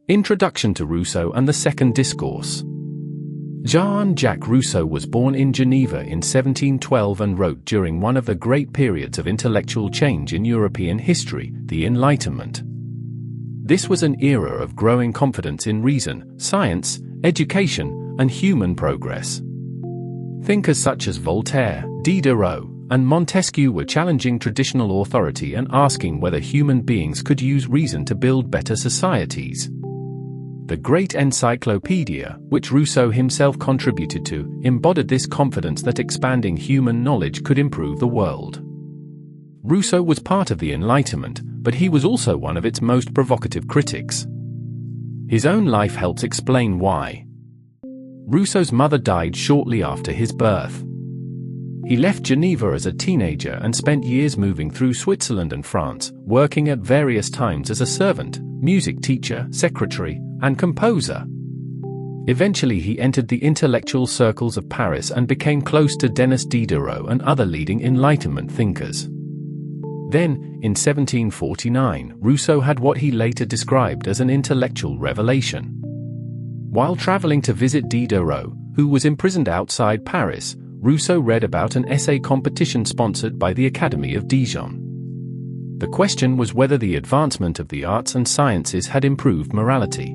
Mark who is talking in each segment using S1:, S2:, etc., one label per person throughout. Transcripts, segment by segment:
S1: Introduction to Rousseau and the Second Discourse. Jean-Jacques Rousseau was born in Geneva in 1712 and wrote during one of the great periods of intellectual change in European history, the Enlightenment. This was an era of growing confidence in reason, science, education, and human progress. Thinkers such as Voltaire, Diderot, and Montesquieu were challenging traditional authority and asking whether human beings could use reason to build better societies. The great encyclopedia, which Rousseau himself contributed to, embodied this confidence that expanding human knowledge could improve the world. Rousseau was part of the Enlightenment, but he was also one of its most provocative critics. His own life helps explain why. Rousseau's mother died shortly after his birth. He left Geneva as a teenager and spent years moving through Switzerland and France, working at various times as a servant, music teacher, secretary, and composer. Eventually he entered the intellectual circles of Paris and became close to Denis Diderot and other leading Enlightenment thinkers. Then, in 1749, Rousseau had what he later described as an intellectual revelation. While traveling to visit Diderot, who was imprisoned outside Paris, Rousseau read about an essay competition sponsored by the Academy of Dijon. The question was whether the advancement of the arts and sciences had improved morality.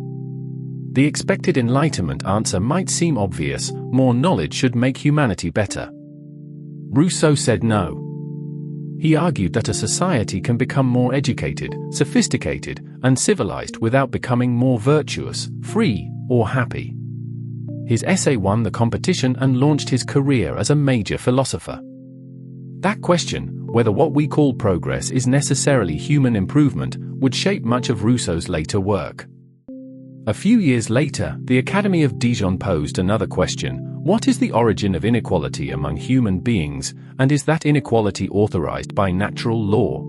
S1: The expected Enlightenment answer might seem obvious: more knowledge should make humanity better. Rousseau said no. He argued that a society can become more educated, sophisticated, and civilized without becoming more virtuous, free, or happy. His essay won the competition and launched his career as a major philosopher. That question, whether what we call progress is necessarily human improvement, would shape much of Rousseau's later work. A few years later, the Academy of Dijon posed another question: what is the origin of inequality among human beings, and is that inequality authorized by natural law?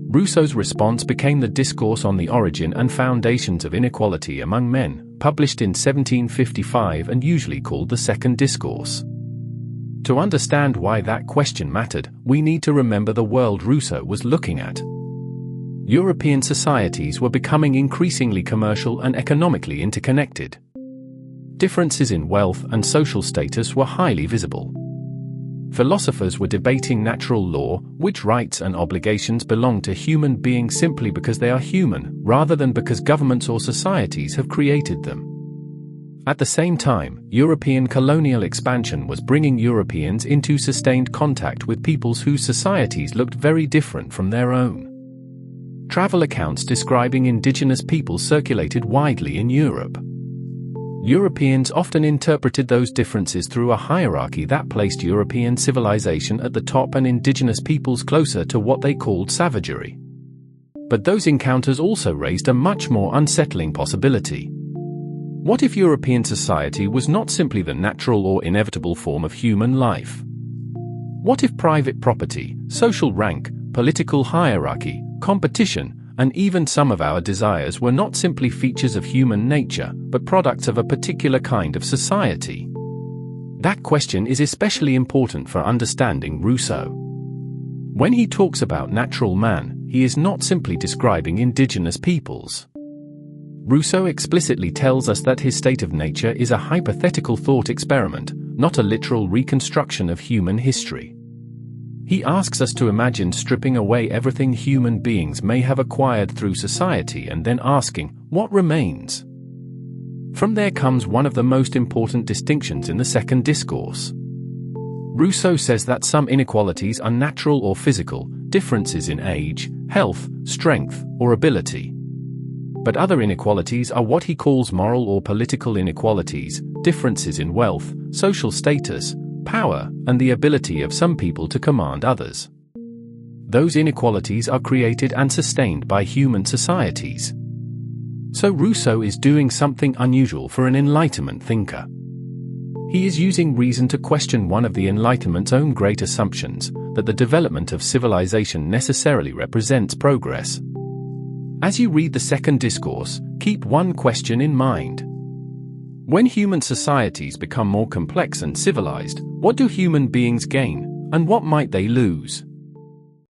S1: Rousseau's response became the Discourse on the Origin and Foundations of Inequality Among Men, published in 1755 and usually called the Second Discourse. To understand why that question mattered, we need to remember the world Rousseau was looking at. European societies were becoming increasingly commercial and economically interconnected. Differences in wealth and social status were highly visible. Philosophers were debating natural law, which rights and obligations belong to human beings simply because they are human, rather than because governments or societies have created them. At the same time, European colonial expansion was bringing Europeans into sustained contact with peoples whose societies looked very different from their own. Travel accounts describing indigenous peoples circulated widely in Europe. Europeans often interpreted those differences through a hierarchy that placed European civilization at the top and indigenous peoples closer to what they called savagery. But those encounters also raised a much more unsettling possibility. What if European society was not simply the natural or inevitable form of human life? What if private property, social rank, political hierarchy, competition, and even some of our desires were not simply features of human nature, but products of a particular kind of society? That question is especially important for understanding Rousseau. When he talks about natural man, he is not simply describing indigenous peoples. Rousseau explicitly tells us that his state of nature is a hypothetical thought experiment, not a literal reconstruction of human history. He asks us to imagine stripping away everything human beings may have acquired through society and then asking, what remains? From there comes one of the most important distinctions in the Second Discourse. Rousseau says that some inequalities are natural or physical, differences in age, health, strength, or ability. But other inequalities are what he calls moral or political inequalities, differences in wealth, social status, power, and the ability of some people to command others. Those inequalities are created and sustained by human societies. So Rousseau is doing something unusual for an Enlightenment thinker. He is using reason to question one of the Enlightenment's own great assumptions, that the development of civilization necessarily represents progress. As you read the Second Discourse, keep one question in mind. When human societies become more complex and civilized, what do human beings gain, and what might they lose?